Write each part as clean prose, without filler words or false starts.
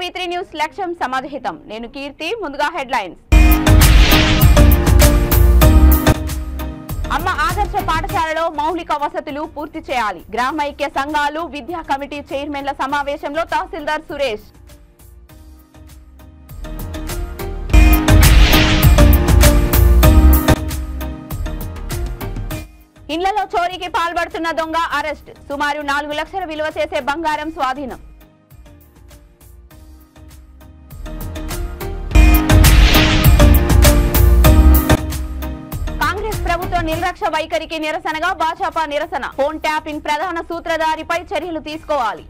V3 news లక్ష్యం సమాధితం. నేను కీర్తి. ముందుగా హెడ్లైన్స్. అమ్మ ఆదర్శ పాఠశాలలో మౌలిక వసతులు పూర్తి చేయాలి. గ్రామ ఐక్య సంఘాలు విద్యా కమిటీ చైర్మన్ల సమావేశంలో తహసీల్దార్ సురేష్. ఇండ్లలో చోరీకి పాల్పడుతున్న దొంగ అరెస్ట్. సుమారు 4 లక్షల విలువ చేసే బంగారం స్వాధీనం. కాంగ్రెస్ ప్రభుత్వ నిర్లక్ష్య వైఖరికి నిరసనగా భాజపా నిరసన. ఫోన్ ట్యాపింగ్ ప్రధాన సూత్రధారిపై చర్యలు తీసుకోవాలి.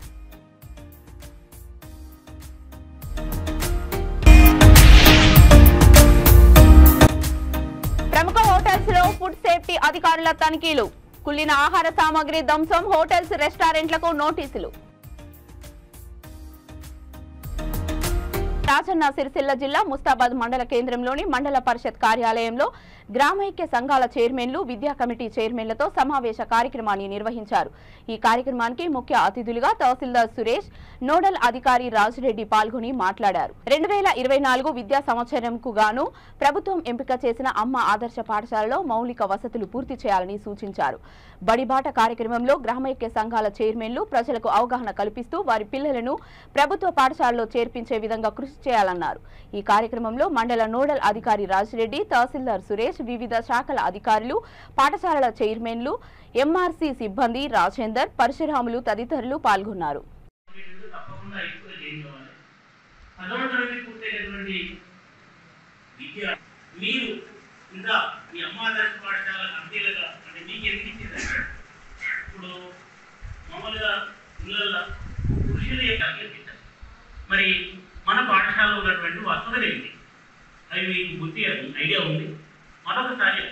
ప్రముఖ హోటల్స్ లో ఫుడ్ సేఫ్టీ అధికారుల తనిఖీలు. కుళ్ళిన ఆహార సామాగ్రి ధ్వంసం. హోటల్స్ రెస్టారెంట్లకు నోటీసులు. రాజన్న సిరిసిల్ల జిల్లా ముస్తాబాద్ మండల కేంద్రంలోని మండల పరిషత్ కార్యాలయంలో గ్రామైక్య సంఘాల చైర్మన్లు విద్యా కమిటీ చైర్మన్లతో సమావేశ కార్యక్రమాన్ని నిర్వహించారు. ఈ కార్యక్రమానికి ముఖ్య అతిథులుగా తహసీల్దార్ సురేష్, నోడల్ అధికారి రాజిరెడ్డి పాల్గొని మాట్లాడారు. 2024 విద్యా సంవత్సరంకు గాను ప్రభుత్వం ఎంపిక చేసిన అమ్మ ఆదర్శ పాఠశాలలో మౌలిక వసతులు పూర్తి చేయాలని సూచించారు. బడిబాట కార్యక్రమంలో గ్రామైక్య సంఘాల చైర్మన్లు ప్రజలకు అవగాహన కల్పిస్తూ వారి పిల్లలను ప్రభుత్వ పాఠశాలలో చేర్పించే విధంగా కృషి చేయాలన్నారు. ఈ కార్యక్రమంలో మండల నోడల్ అధికారి రాజిరెడ్డి, తహసీల్దార్ సురేష్, వివిధ శాఖల అధికారులు, పాఠశాలల చైర్మన్లు, ఎంఆర్సీ సిబ్బంది, రాజేందర్, పరశురాములు తదితరులు పాల్గొన్నారు. మరి మన పాఠశాలలో ఉన్నటువంటి వసతులు ఏంటి అవి మీకు బుద్ధి ఐడియా ఉంది. మరొకసారి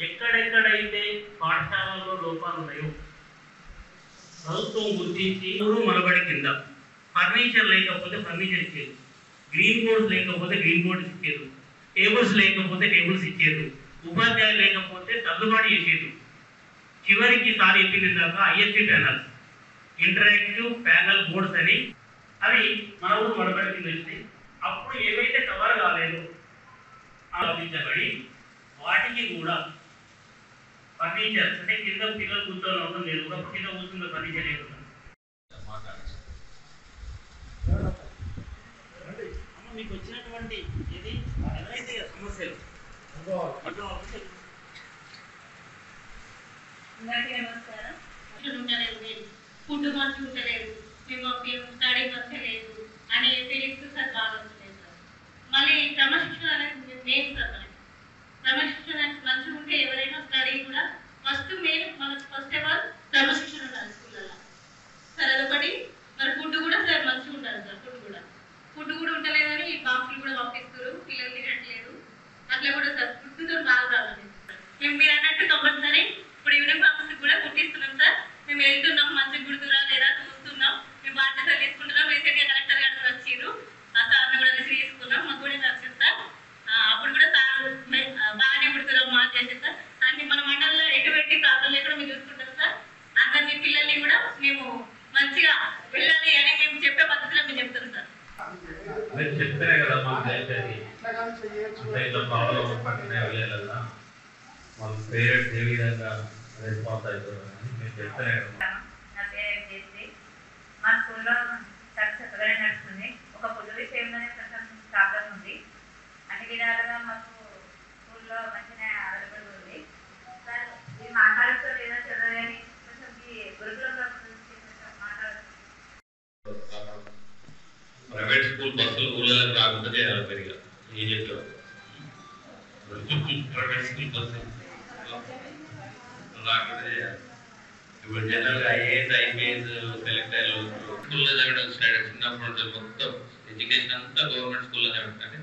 ఎక్కడెక్కడైతే పాఠశాలలో లోపాలు ఉన్నాయో ప్రభుత్వం గుర్తించి మనబడి కింద ఫర్నిచర్ లేకపోతే ఫర్నిచర్ ఇచ్చేది, గ్రీన్ బోర్డ్స్ లేకపోతే గ్రీన్ బోర్డ్స్ ఇచ్చేది, టేబుల్స్ లేకపోతే టేబుల్స్ ఇచ్చేది, ఉపాధ్యాయులు లేకపోతే సర్దుబాటు చేసేది. చివరికి సారి చెప్పింది దాకా ISP panels, interactive panel boards అని అవి మన ఊరు మనబడి కింద వచ్చినాయి. అప్పుడు ఏవైతే కవర్ కాలేదు ఆలోచించబడి వాటికి కూడా ఫర్నిచర్ అంటే కింద పిల్లలు కూర్చొని అవడం లేదు, ఒకప్పుడు కింద కూర్చున్న ఫర్నిచర్ లేకుండా మీకు వచ్చినటువంటి ఇది ఎవరైతే సమస్యలు ఫుడ్ మంచి ఉండలేదు, మేము స్టడీ మంచి లేదు అనే ఫీలింగ్స్ సార్ బాగా వస్తున్నాయి సార్. మళ్ళీ క్రమశిక్షణ అనేది మెయిన్ సార్. మనకి క్రమశిక్షణ మంచిగా ఉంటే ఎవరైనా స్టడీ కూడా ఫస్ట్ మెయిన్ మనకు ఫస్ట్ ఆఫ్ ఆల్ క్రమశిక్షణ ఉండాలి స్కూళ్ళలో సార్. అదొకటి. మరి ఫుడ్ కూడా సార్ మంచిగా ఉండాలి సార్. ఫుడ్ కూడా ఉండలేదని బాక్సులు కూడా పంపిస్తారు, పిల్లలు తినట్లేదు. అట్లా కూడా సార్ ఫుడ్తో బాగా రావాలి. మేము మీరు అన్నట్టు కంపల్సరీ ఇప్పుడు యూనిఫామ్స్ కూడా కుట్టిస్తున్నాం సార్. మేము వెళ్తున్నాం, మంచిగా గుర్తురా లేదా చూస్తున్నాం, మేము బాధ్యతలు తీసుకుంటున్నాం. రీసెంట్గా కలెక్టర్ గారు వచ్చిర్రు, ఆ సార్ని కూడా రిసీవ్ చేసుకున్నాం. మాకు కూడా నచ్చింది సార్. అప్పుడు కూడా సార్ బాగానే గుర్తురాం మాకు చేసేది సార్. అన్ని మన మండలంలో ఎటువంటి ప్రాబ్లం లేకుండా మేము చూసుకుంటాం సార్. అందరినీ పిల్లల్ని కూడా మేము మంచిగా వెళ్ళాలి అని మేము చెప్పే పద్ధతిలో మేము చెప్తాం సార్. చెప్తారే కదా మా ప్రాబ్లం పక్కనే వెళ్ళాలన్నా మన పేరెంట్స్ ఏ విధంగా రెస్పాన్స్ అవుతారు మీరు చెప్తారే కదా. నా పేరు చేసి మా స్కూల్లో చక్కగా నడుస్తుంది. ఒక ఫుడ్ విషయంలోనే కొంచెం ప్రాబ్లం ఉంది. అన్ని విధాలుగా మాకు స్కూల్లో మంచిగా అవైలబుల్ ఉంది సార్. మీరు మాట్లాడుతూ లేదా చదవని కొంచెం ఈ గురుకులంలో కొంచెం మాట్లాడుతుంది. ప్రైవేట్ స్కూల్ బస్సులు ఊళ్ళకి రాకుండా చేయాలి పెరిగా ఈజిప్ట్లో. ప్రైవేట్ స్కూల్ బస్సు రాకుండా చేయాలి. ఇప్పుడు జనరల్గా IAS సెలెక్ట్ అయ్యే స్కూల్లో చదవడం చిన్నప్పుడు మొత్తం ఎడ్యుకేషన్ అంతా గవర్నమెంట్ స్కూల్లోనే ఉంటుంది.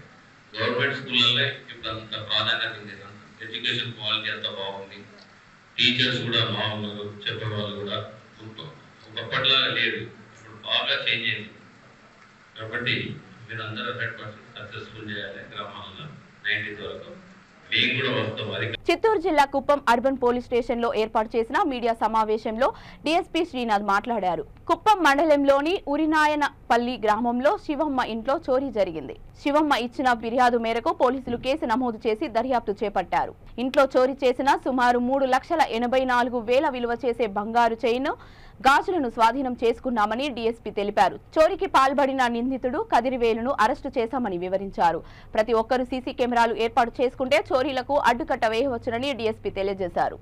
గవర్నమెంట్ స్కూళ్ళల్లో ఇప్పుడు అంత ప్రాధాన్యత ఉంది. ఎడ్యుకేషన్ క్వాలిటీ అంతా బాగుంది, టీచర్స్ కూడా బాగున్నారు, చెప్పేవాళ్ళు కూడా ఒకప్పటిలాగా లేదు, ఇప్పుడు బాగా చేంజ్ అయింది. కాబట్టి మీరు అందరూ 100% సక్సెస్ఫుల్ చేయాలి. గ్రామాల్లో 90 వరకు మేము కూడా వస్తాం. అది చిత్తూరు జిల్లా కుప్పం అర్బన్ పోలీస్ స్టేషన్లో ఏర్పాటు చేసిన మీడియా సమావేశంలో డీఎస్పీ శ్రీనాథ్ మాట్లాడారు. కుప్పం మండలంలోని ఉరినాయనపల్లి గ్రామంలో శివమ్మ ఇంట్లో చోరీ జరిగింది. శివమ్మ ఇచ్చిన ఫిర్యాదు మేరకు పోలీసులు కేసు నమోదు చేసి దర్యాప్తు చేపట్టారు. ఇంట్లో చోరీ చేసిన సుమారు 3,84,000 విలువ చేసే బంగారు చైన్, గాజులను స్వాధీనం చేసుకున్నామని డీఎస్పీ తెలిపారు. చోరీకి పాల్పడిన నిందితుడు కదిరివేలును అరెస్టు చేశామని వివరించారు. ప్రతి ఒక్కరూ సీసీ కెమెరాలు ఏర్పాటు చేసుకుంటే చోరీలకు అడ్డుకట్ట వేయవచ్చునని డీఎస్పీ తెలియజేశారు.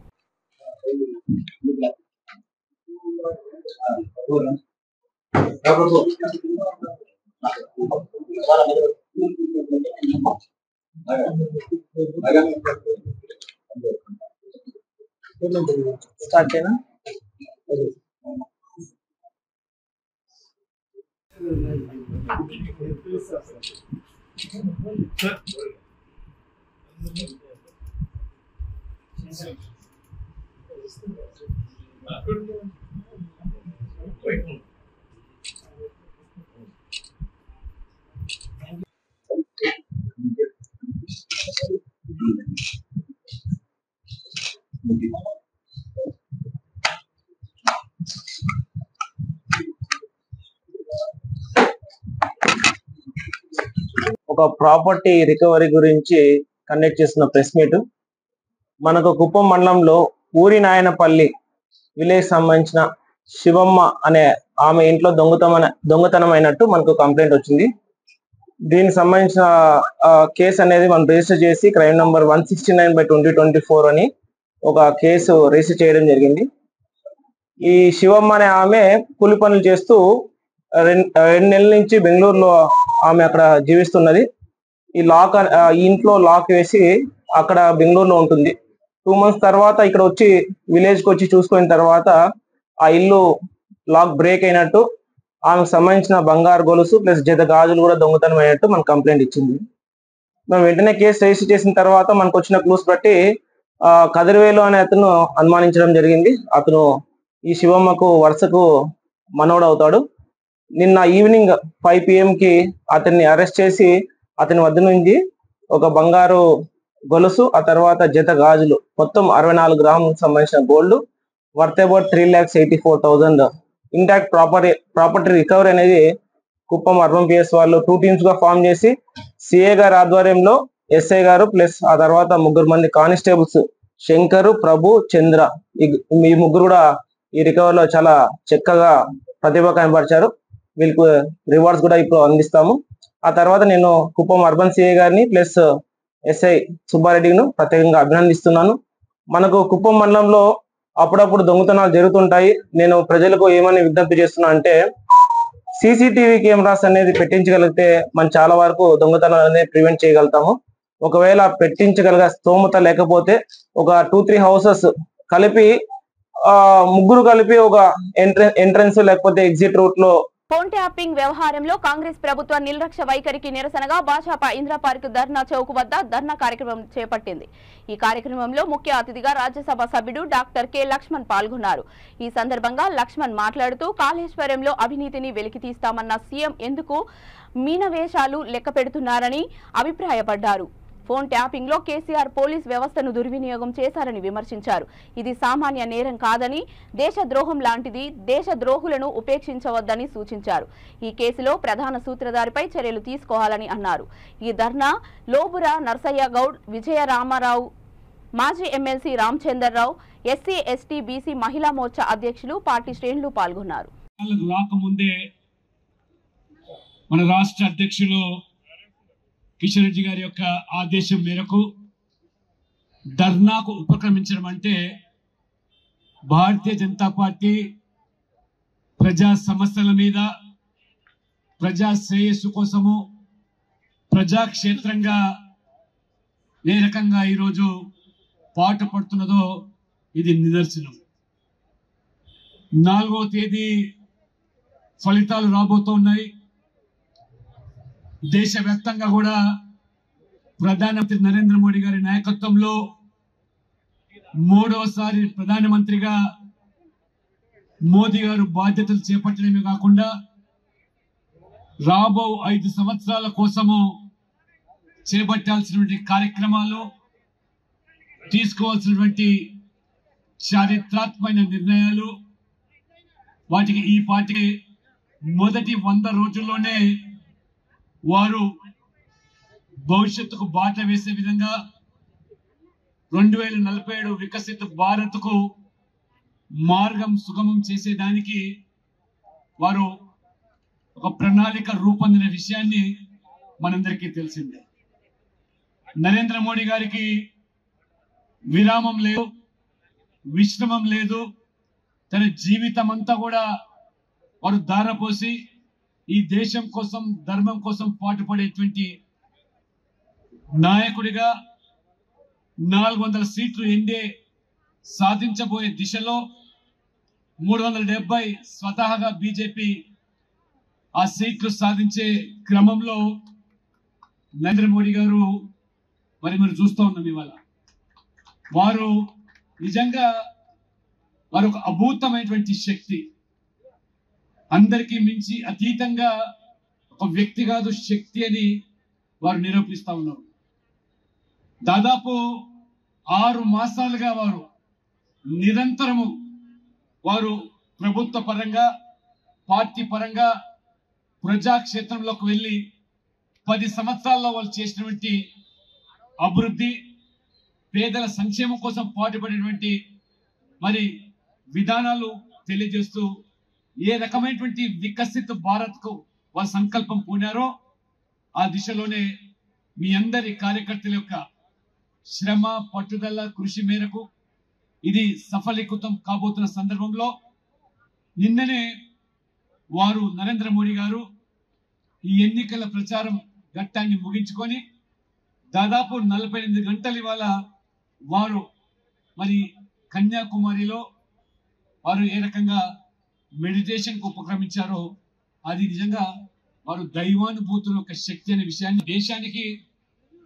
ఒక ప్రాపర్టీ రికవరీ గురించి కండక్ట్ చేస్తున్న ప్రెస్ మీట్. మనకు కుప్పం మండలంలో ఊరినాయనపల్లి విలేజ్ సంబంధించిన శివమ్మ అనే ఆమె ఇంట్లో దొంగతనం అయినట్టు మనకు కంప్లైంట్ వచ్చింది. దీనికి సంబంధించిన కేసు అనేది మనం రిజిస్టర్ చేసి క్రైమ్ నంబర్ 169/2024 అని ఒక కేసు రిజిస్టర్ చేయడం జరిగింది. ఈ శివమ్మ అనే ఆమె కూలి పనులు చేస్తూ 2 నెలల నుంచి బెంగళూరులో ఆమె అక్కడ జీవిస్తున్నది. ఈ ఇంట్లో లాక్ వేసి అక్కడ బెంగళూరులో ఉంటుంది. 2 months తర్వాత ఇక్కడ వచ్చి విలేజ్కి వచ్చి చూసుకున్న తర్వాత ఆ ఇల్లు లాక్ బ్రేక్ అయినట్టు, ఆమెకు సంబంధించిన బంగారు గొలుసు ప్లస్ జత గాజులు కూడా దొంగతనం అయినట్టు మనకు కంప్లైంట్ ఇచ్చింది. మేము వెంటనే కేసు రిజిస్టర్ చేసిన తర్వాత మనకు వచ్చిన క్లూస్ బట్టి కదిరివేలు అనే అతను అనుమానించడం జరిగింది. అతను ఈ శివమ్మకు వరుసకు మనోడు అవుతాడు. నిన్న ఈవినింగ్ 5 PM కి అతన్ని అరెస్ట్ చేసి అతని వద్ద నుంచి ఒక బంగారు గొలుసు, ఆ తర్వాత జత గాజులు, మొత్తం 64 గ్రాములకు సంబంధించిన gold worth about 3,84,000 intact property recovery అనేది కుప్పం అర్బన్ పిఎస్ వాళ్ళు 2 teams గా ఫామ్ చేసి సిఏ గారి ఆధ్వర్యంలో ఎస్ఐ గారు ప్లస్ ఆ తర్వాత 3 మంది కానిస్టేబుల్స్ శంకరు, ప్రభు, చంద్ర, ఈ ముగ్గురు కూడా ఈ రికవరీలో చాలా చక్కగా ప్రతిభ కనబరిచారు. వీళ్ళకు రివార్డ్స్ కూడా ఇప్పుడు అందిస్తాము. ఆ తర్వాత నేను కుప్పం అర్బన్ సిఏ గారిని ప్లస్ ఎస్ఐ సుబ్బారెడ్డిను ప్రత్యేకంగా అభినందిస్తున్నాను. మనకు కుప్పం మండలంలో అప్పుడప్పుడు దొంగతనాలు జరుగుతుంటాయి. నేను ప్రజలకు ఏమని విజ్ఞప్తి చేస్తున్నా అంటే, సీసీటీవీ కెమెరాస్ అనేది పెట్టించగలిగితే మనం చాలా వరకు దొంగతనాలు అనేది ప్రివెంట్ చేయగలుగుతాము. ఒకవేళ పెట్టించగలిగే స్తోమత లేకపోతే ఒక 2-3 houses కలిపి ముగ్గురు కలిపి ఒక ఎంట్రన్స్ లేకపోతే ఎగ్జిట్ రూట్ లో ఫోన్ ట్యాపింగ్ వ్యవహారంలో కాంగ్రెస్ ప్రభుత్వ నిర్లక్ష్య వైఖరికి నిరసనగా భాజపా ఇందిరా పార్క్ ధర్నా చౌక్ వద్ద ధర్నా కార్యక్రమం చేపట్టింది. ఈ కార్యక్రమంలో ముఖ్య అతిథిగా రాజ్యసభ సభ్యుడు డాక్టర్ కె లక్ష్మణ్ పాల్గొన్నారు. ఈ సందర్భంగా లక్ష్మణ్ మాట్లాడుతూ కాళేశ్వరంలో అవినీతిని వెలికితీస్తామన్న సీఎం ఎందుకు మీనవేషాలు లెక్క పెడుతున్నారని అభిప్రాయపడ్డారు. ఫోన్ ట్యాపింగ్ లో కేసీఆర్ పోలీస్ వ్యవస్థను దుర్వినియోగం చేశారని విమర్శించారు. ఇది సామాన్య నేరం కాదని, దేశద్రోహం లాంటిది, దేశద్రోహులను ఉపేక్షించవద్దని సూచించారు. ఈ కేసులో ప్రధాన సూత్రధారిపై చర్యలు తీసుకోవాలని అన్నారు. ఈ ధర్నా లోబురా నర్సయ్య గౌడ్, విజయ రామారావు, మాజీ MLC Ramachandrarao, SC ST BC మహిళా మోర్చా అధ్యక్షులు, పార్టీ శ్రేణులు పాల్గొన్నారు. మన రాష్ట్ర అధ్యక్షులు కిషన్ రెడ్డి గారి యొక్క ఆదేశం మేరకు ధర్నాకు ఉపక్రమించడం అంటే భారతీయ జనతా పార్టీ ప్రజా సమస్యల మీద, ప్రజా శ్రేయస్సు కోసము, ప్రజాక్షేత్రంగా ఏ రకంగా ఈరోజు పాటు పడుతున్నదో ఇది నిదర్శనం. 4వ తేదీ ఫలితాలు రాబోతున్నాయి. దేశవ్యాప్తంగా కూడా ప్రధానమంత్రి నరేంద్ర మోడీ గారి నాయకత్వంలో 3వసారి ప్రధానమంత్రిగా మోదీ గారు బాధ్యతలు చేపట్టడమే కాకుండా రాబో 5 సంవత్సరాల కోసము చేపట్టాల్సినటువంటి కార్యక్రమాలు, తీసుకోవాల్సినటువంటి చారిత్రాత్మక నిర్ణయాలు వాటికి ఈ పార్టీకి మొదటి 100 రోజుల్లోనే వారు భవిష్యత్తుకు బాట వేసే విధంగా 2047 వికసిత భారత్కు మార్గం సుగమం చేసేదానికి వారు ఒక ప్రణాళిక రూపొందిన విషయాన్ని మనందరికీ తెలిసిందే. నరేంద్ర మోడీ గారికి విరామం లేదు, విశ్రమం లేదు. తన జీవితం అంతా కూడా వారు ధారపోసి ఈ దేశం కోసం, ధర్మం కోసం పాటుపడేటువంటి నాయకుడిగా 400 సీట్లు ఎన్డీఏ సాధించబోయే దిశలో 370 స్వతహాగా బీజేపీ ఆ సీట్లు సాధించే క్రమంలో నరేంద్ర మోడీ గారు మరి చూస్తూ ఉన్నాం. ఇవాళ వారు నిజంగా వారు ఒక అభూతమైనటువంటి శక్తి, అందరికీ మించి అతీతంగా ఒక వ్యక్తి కాదు శక్తి అని వారు నిరూపిస్తా ఉన్నారు. దాదాపు 6 మాసాలుగా వారు నిరంతరము వారు ప్రభుత్వ పరంగా, పార్టీ పరంగా ప్రజాక్షేత్రంలోకి వెళ్ళి 10 సంవత్సరాల్లో వాళ్ళు చేసినటువంటి అభివృద్ధి, పేదల సంక్షేమం కోసం పాటుపడేటువంటి మరి విధానాలు తెలియజేస్తూ ఏ రకమైనటువంటి వికసిత భారత్కు వారు సంకల్పం పూనారో ఆ దిశలోనే మీ అందరి కార్యకర్తల యొక్క శ్రమ, పట్టుదల, కృషి మేరకు ఇది సఫలీకృతం కాబోతున్న సందర్భంలో నిన్ననే వారు నరేంద్ర మోడీ గారు ఈ ఎన్నికల ప్రచారం ఘట్టాన్ని ముగించుకొని దాదాపు 48 గంటలు ఇవాళ వారు మరి కన్యాకుమారిలో వారు ఏ రకంగా మెడిటేషన్కు ఉపక్రమించారో అది నిజంగా వారు దైవానుభూతుల యొక్క శక్తి అనే విషయాన్ని దేశానికి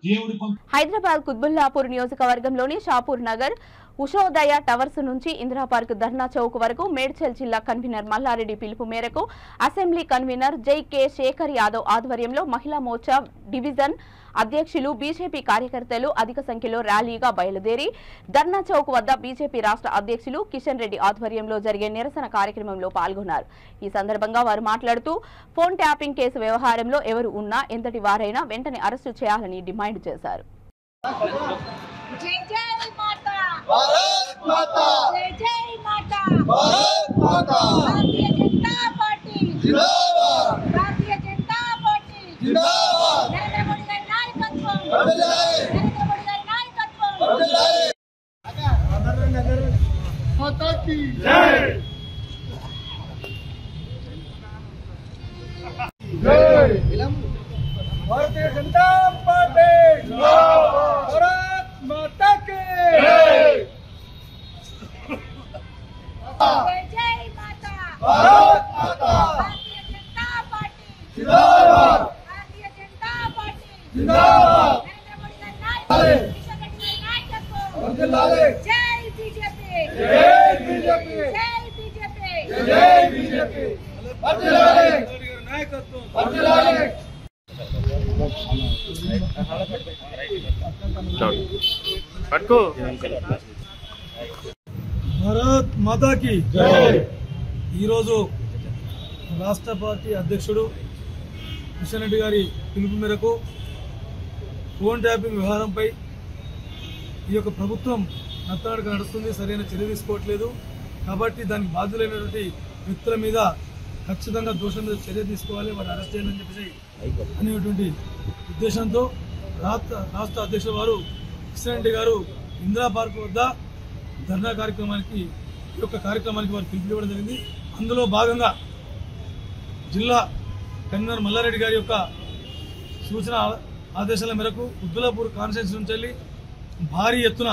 దేవుడు. హైదరాబాద్ కుత్బుల్లాపూర్ నియోజకవర్గంలోని షాపూర్ నగర్ ఉషోదయ టవర్స్ నుంచి ఇందిరా పార్క్ ధర్నా చౌక్ వరకు మేడ్చల్ జిల్లా కన్వీనర్ మల్లారెడ్డి పిలుపు మేరకు అసెంబ్లీ కన్వీనర్ జై.కె. శేఖర్ యాదవ్ ఆధ్వర్యంలో మహిళా మోర్చా డివిజన్ అధ్యక్షులు, బీజేపీ కార్యకర్తలు అధిక సంఖ్యలో ర్యాలీగా బయలుదేరి ధర్నా చౌక్ వద్ద బీజేపీ రాష్ట్ర అధ్యక్షులు కిషన్ రెడ్డి ఆధ్వర్యంలో జరిగే నిరసన కార్యక్రమంలో పాల్గొన్నారు. ఈ సందర్భంగా వారు మాట్లాడుతూ ఫోన్ ట్యాపింగ్ కేసు వ్యవహారంలో ఎవరు ఉన్నా, ఎంతటి వారైనా వెంటనే అరెస్టు చేయాలని డిమాండ్ చేశారు. भारतीय जनता पार्टी भारत माता की जय माता भारत माता भारतीय जनता पार्टी जिंदाबाद भारतीय जनता पार्टी जिंदाबाद नरेंद्र मोदी का नायकत्व किशन रेड्डी का नायकत्व जय बीजेपी जय बीजेपी जय बीजेपी जय बीजेपी नायकत्व భారత్ మాతాకి ఈరోజు రాష్ట్ర పార్టీ అధ్యక్షుడు కిషన్ రెడ్డి గారి పిలుపు మేరకు ఫోన్ ట్యాపింగ్ వ్యవహారంపై ఈ యొక్క ప్రభుత్వం నత్తనడక నడుస్తుంది, సరైన చర్య తీసుకోవట్లేదు. కాబట్టి దానికి బాధ్యులైనటువంటి వ్యక్తుల మీద ఖచ్చితంగా దోషం మీద చర్య తీసుకోవాలి, వారు అరెస్ట్ చేయాలని చెప్పేసి అనేటువంటి ఉద్దేశంతో రాష్ట్ర అధ్యక్షుల వారు కిషన్ రెడ్డి గారు ఇందిరా పార్క్ వద్ద ధర్నా కార్యక్రమానికి ఈ యొక్క కార్యక్రమానికి వారు పిలుపునివ్వడం జరిగింది. అందులో భాగంగా జిల్లా కన్వీనర్ మల్లారెడ్డి గారి యొక్క సూచన ఆదేశాల మేరకు కుత్బుల్లాపూర్ కాన్స్టిట్యూన్సీ నుంచి వెళ్ళి భారీ ఎత్తున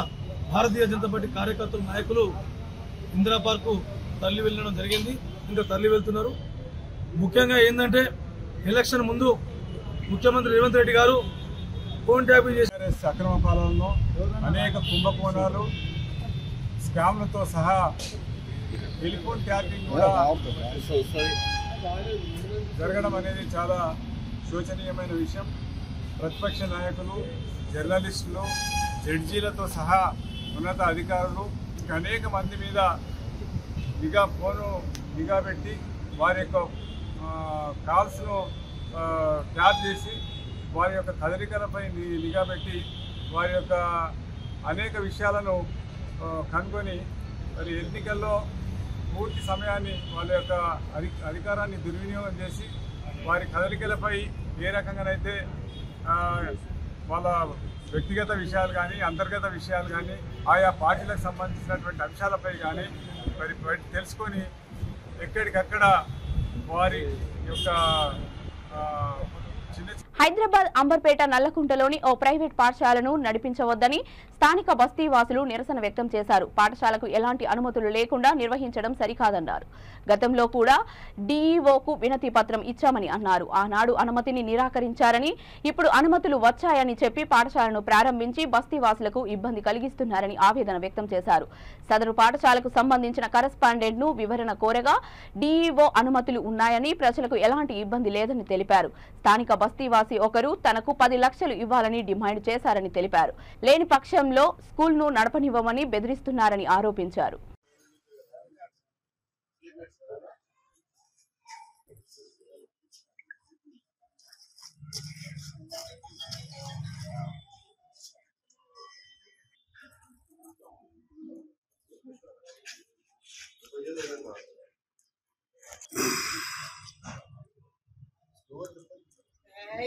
భారతీయ జనతా పార్టీ కార్యకర్తలు, నాయకులు ఇందిరా పార్కు తరలి వెళ్ళడం జరిగింది, ఇంకా తరలి వెళ్తున్నారు. ముఖ్యంగా ఏంటంటే ఎలక్షన్ ముందు ముఖ్యమంత్రి రేవంత్ రెడ్డి గారు ఫోన్ ట్యాపింగ్ చేసి అక్రమ పాలనలో అనేక కుంభకోణాలు, స్కామ్లతో సహా టెలిఫోన్ ట్యాపింగ్ కూడా జరగడం అనేది చాలా శోచనీయమైన విషయం. ప్రతిపక్ష నాయకులు, జర్నలిస్టులు, జడ్జీలతో సహా ఉన్నత అధికారులు ఇంకా అనేక మంది మీద నిఘా పెట్టి వారి యొక్క కాల్స్ను ట్యాప్ చేసి వారి యొక్క కదలికలపై నిఘా పెట్టి వారి యొక్క అనేక విషయాలను కనుగొని మరి ఎన్నికల్లో పూర్తి సమయాన్ని వాళ్ళ యొక్క అధికారాన్ని దుర్వినియోగం చేసి వారి కదలికలపై ఏ రకంగానైతే వాళ్ళ వ్యక్తిగత విషయాలు కానీ అంతర్గత విషయాలు కానీ ఆయా పార్టీలకు సంబంధించినటువంటి అంశాలపై కానీ మరి తెలుసుకొని ఎక్కడికక్కడ వారి యొక్క హైదరాబాద్ అంబర్పేట నల్లకుంటలోని ఓ ప్రైవేట్ పాఠశాలను నడిపించవద్దని స్థానిక బస్తీవాసులు నిరసన వ్యక్తం చేశారు. పాఠశాలకు ఎలాంటి అనుమతులు లేకుండా నిర్వహించడం సరికాదన్నారు. గతంలో కూడా డీఈఓకు వినతి పత్రం ఇచ్చామని అన్నారు. ఆనాడు అనుమతిని నిరాకరించారని, ఇప్పుడు అనుమతులు వచ్చాయని చెప్పి పాఠశాలను ప్రారంభించి బస్తీవాసులకు ఇబ్బంది కలిగిస్తున్నారని ఆవేదన వ్యక్తం చేశారు. సదరు పాఠశాలకు సంబంధించిన కరెస్పాండెంట్ ను వివరణ కోరగా డీఈఓ అనుమతులు ఉన్నాయని, ప్రజలకు ఎలాంటి ఇబ్బంది లేదని తెలిపారు. స్థానిక బస్తీవాసి ఒకరు తనకు 10 లక్షలు ఇవ్వాలని డిమాండ్ చేశారని తెలిపారు. లేని పక్షంలో స్కూల్ను నడపనివ్వమని బెదిరిస్తున్నారని ఆరోపించారు.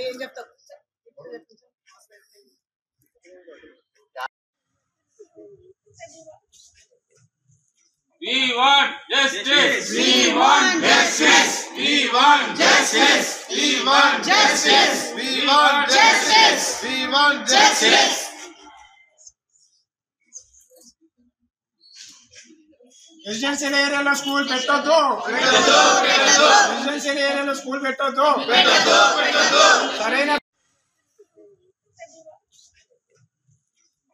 ఏం చెప్తావు? We want justice. We want justice. We want justice. We want justice. We want justice. We want justice. Residential ఏరియాలో స్కూల్ పెట్టొద్దు. రెసిడెన్షియల్ ఏరియాలో స్కూల్ పెట్టొద్దు. సరైన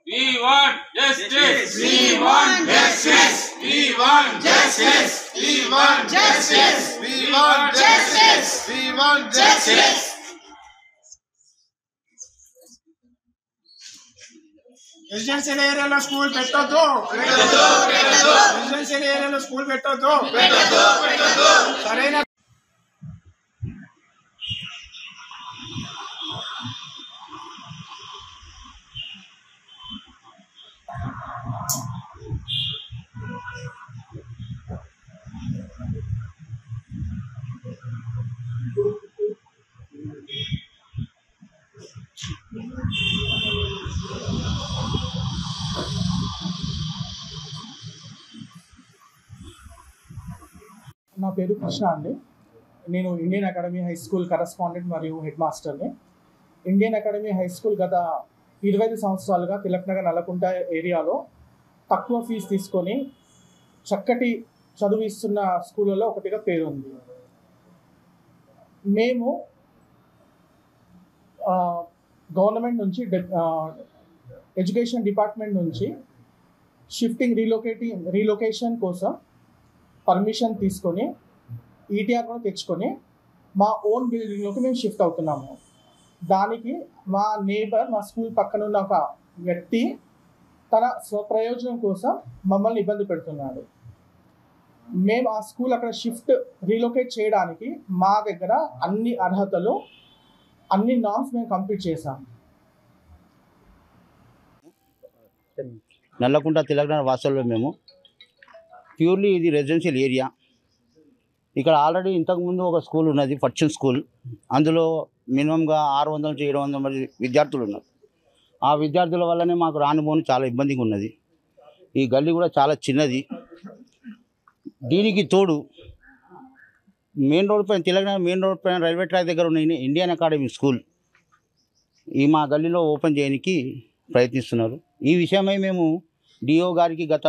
We want justice. We want justice. We want justice. We want justice. We want justice. We want justice. Residential ఏరియాలో school పెట్టొద్దు. Residential ఏరియాలో school పెట్టొద్దు. సరైన నా పేరు కృష్ణ అండి. నేను Indian academy high school correspondent మరియు హెడ్ మాస్టర్ని. ఇండియన్ అకాడమీ హై స్కూల్ గత 25 సంవత్సరాలుగా తిలక్నగర్ నల్లకుంట ఏరియాలో తక్కువ ఫీజు తీసుకొని చక్కటి చదువు ఇస్తున్న స్కూళ్ళలో ఒకటిగా పేరుంది. మేము గవర్నమెంట్ నుంచి ఎడ్యుకేషన్ డిపార్ట్మెంట్ నుంచి రీలొకేషన్ కోసం పర్మిషన్ తీసుకొని ఈటీఆర్ కూడా తెచ్చుకొని మా ఓన్ బిల్డింగ్లోకి మేము షిఫ్ట్ అవుతున్నాము. దానికి మా నేబర్, మా స్కూల్ పక్కన ఉన్న ఒక వ్యక్తి తన స్వప్రయోజనం కోసం మమ్మల్ని ఇబ్బంది పెడుతున్నాడు. మేము ఆ స్కూల్ అక్కడ రీలొకేట్ చేయడానికి మా దగ్గర అన్ని అర్హతలు, అన్ని నామ్స్ మేము కంప్లీట్ చేసాం. నల్లకుంట తిలక్నగర్ వాసుల్లో మేము ప్యూర్లీ ఇది రెసిడెన్షియల్ ఏరియా. ఇక్కడ ఆల్రెడీ ఇంతకుముందు ఒక స్కూల్ ఉన్నది, ఫర్చ్యూన్ స్కూల్. అందులో మినిమంగా 600 నుంచి 700 మంది విద్యార్థులు ఉన్నారు. ఆ విద్యార్థుల వల్లనే మాకు రానుపోని చాలా ఇబ్బందిగా ఉన్నది. ఈ గల్లీ కూడా చాలా చిన్నది. దీనికి తోడు మెయిన్ రోడ్ పైన, తిలక్నగర్ మెయిన్ రోడ్ పైన రైల్వే ట్రాక్ దగ్గర ఉన్న ఇండియన్ అకాడమీ స్కూల్ ఈ మా గల్లీలో ఓపెన్ చేయడానికి ప్రయత్నిస్తున్నారు. ఈ విషయమై మేము డిఓ గారికి గత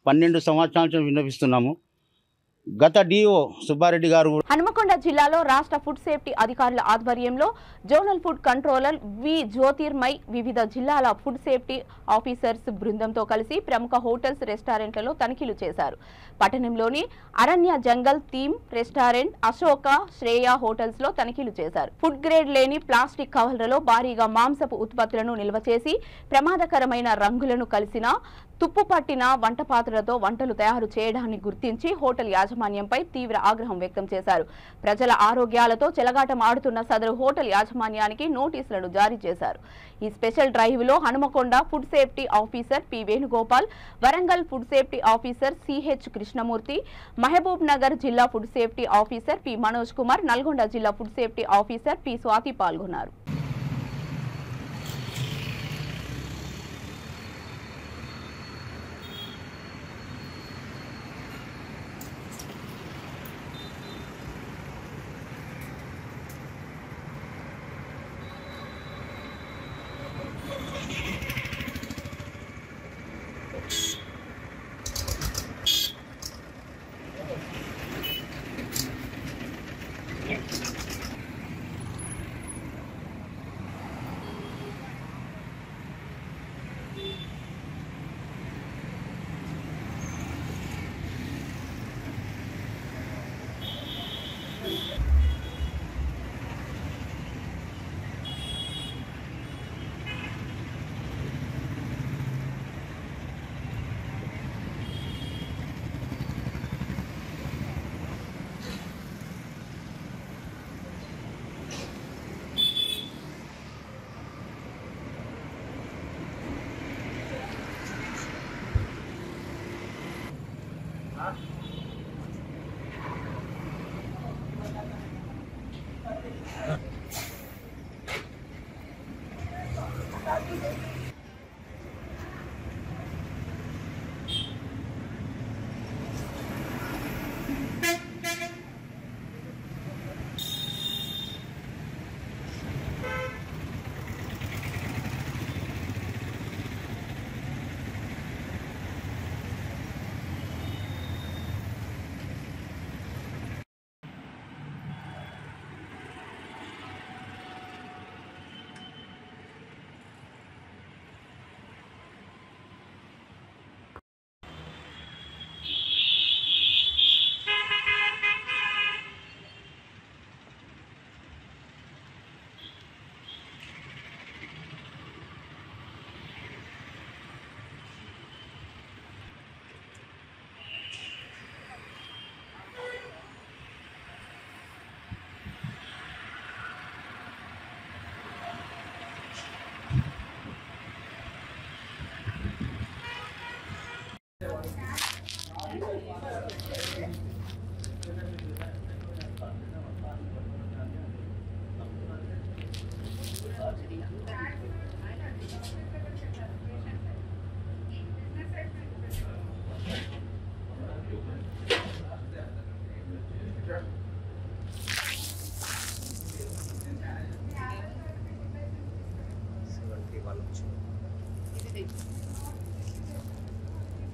12 సంవత్సరాల నుంచి విన్నవిస్తున్నాము. గత డిఓ సుబ్బారెడ్డి గారు హనుమకొండ జిల్లాలో రాష్ట్ర ఫుడ్ సేఫ్టీ అధికారుల ఆధ్వర్యంలో జోనల్ ఫుడ్ కంట్రోలర్ వి జ్యోతిర్మయ్ వివిధ జిల్లాల ఫుడ్ సేఫ్టీ ఆఫీసర్స్ బృందంతో కలిసి ప్రముఖ హోటల్స్, రెస్టారెంట్లలో తనిఖీలు చేశారు. పట్టణంలోని అరణ్య జంగల్ theme restaurant, Ashoka, Shreya hotels లో తనిఖీలు చేశారు. ఫుడ్ గ్రేడ్ లేని ప్లాస్టిక్ కవర్లలో భారీగా మాంసపు ఉత్పత్తులను నిల్వ చేసి ప్రమాదకరమైన రంగులను కలిసిన తుప్పు పట్టిన వంట పాత్రలతో వంటలు తయారు చేయడాన్ని గుర్తించి హోటల్ యాజమాన్యంపై తీవ్ర ఆగ్రహం వ్యక్తం చేశారు. ప్రజల ఆరోగ్యాలతో చెలగాటం ఆడుతున్న సదరు హోటల్ యాజమాన్యానికి నోటీసులను జారీ చేశారు. ఈ స్పెషల్ డ్రైవ్ లో Hanumakonda food safety officer P Venugopal, Warangal food safety officer CH Krishnamurthy, Mahabub Nagar జిల్లా food safety officer P Manoj Kumar, Nalgonda జిల్లా food safety officer P Swathi పాల్గొన్నారు.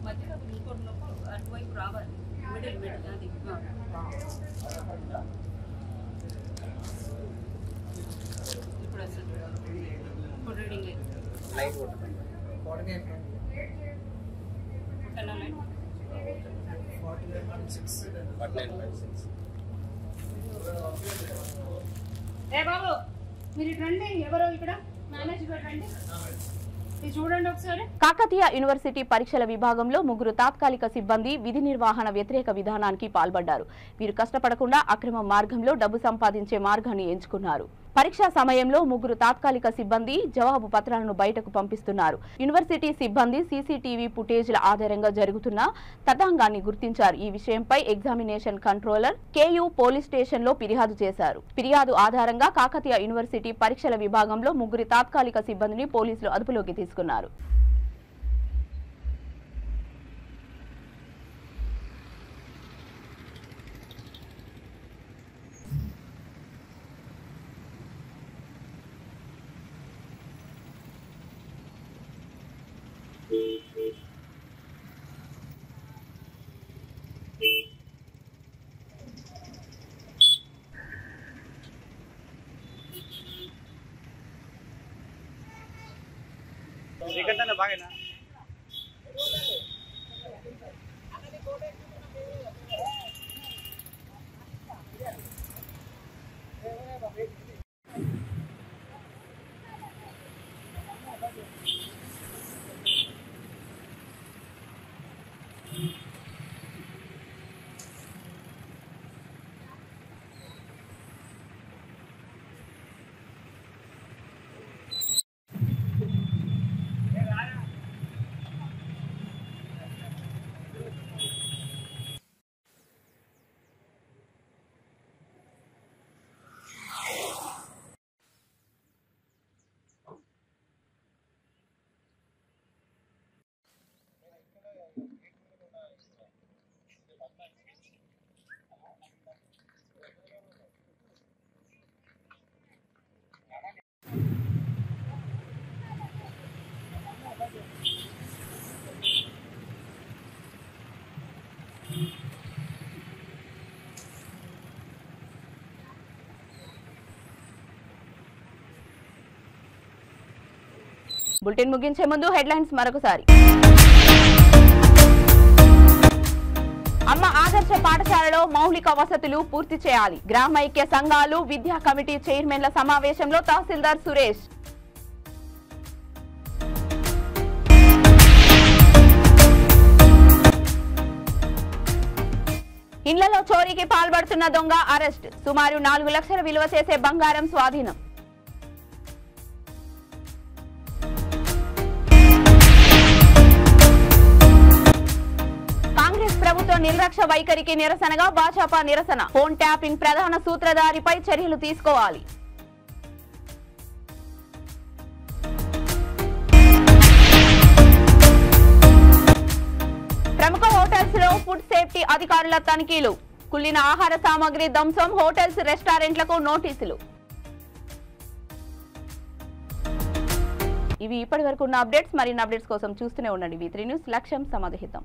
మధ్యలో అటువైపు రావాలి మిడిల్ అది ఇప్పుడు అసలు ఇప్పుడు రీడింగ్ లైట్ ఏ బాబు మీరు రండి, ఎవరో ఇక్కడ మేనేజ్మెంట్ రండి, చూడండి ఒకసారి. కాకతీయ యూనివర్సిటీ పరీక్షల విభాగంలో 3 తాత్కాలిక సిబ్బంది విధి నిర్వహణ వ్యతిరేక విధానానికి పాల్పడ్డారు. వీరు కష్టపడకుండా అక్రమ మార్గంలో డబ్బు సంపాదించే మార్గాన్ని ఎంచుకున్నారు. పరీక్షా సమయంలో 3 తాత్కాలిక సిబ్బంది జవాబు పత్రాలను బయటకు పంపిస్తున్నారు. యూనివర్సిటీ సిబ్బంది సీసీటీవీ ఫుటేజ్ల ఆధారంగా జరుగుతున్న తతంగాన్ని గుర్తించారు. ఈ విషయంపై examination controller KU police station లో ఫిర్యాదు చేశారు. ఫిర్యాదు ఆధారంగా కాకతీయ యూనివర్సిటీ పరీక్షల విభాగంలో 3 తాత్కాలిక సిబ్బందిని పోలీసులు అదుపులోకి తీసుకున్నారు. బాగా బులెటిన్ ముగించే ముందు హెడ్లైన్స్ మరొకసారి. అమ్మ ఆదర్శ పాఠశాలలో మౌలిక వసతులు పూర్తి చేయాలి. గ్రామ ఐక్య సంఘాలు విద్యా కమిటీ చైర్మన్ల సమావేశంలో తహసీల్దార్ సురేష్. ఇళ్లలో చోరీకి పాల్పడుతున్న దొంగ అరెస్ట్. సుమారు 4 లక్షల విలువ చేసే బంగారం స్వాధీనం. కాంగ్రెస్ ప్రభుత్వ నిర్లక్ష్య వైఖరికి నిరసనగా భాజపా నిరసన. ఫోన్ ట్యాపింగ్ ప్రధాన సూత్రధారిపై చర్యలు తీసుకోవాలి. ప్రముఖ హోటల్స్ లో ఫుడ్ సేఫ్టీ అధికారుల తనిఖీలు. కుళ్ళిన ఆహార సామాగ్రి ధ్వంసం. హోటల్స్ రెస్టారెంట్లకు నోటీసులు. ఇవి ఇప్పటి వరకు ఉన్న అప్డేట్స్. మరిన్ని అప్డేట్స్ కోసం చూస్తూనే ఉండండి V3 న్యూస్. లక్ష్యం సమాధిహితం.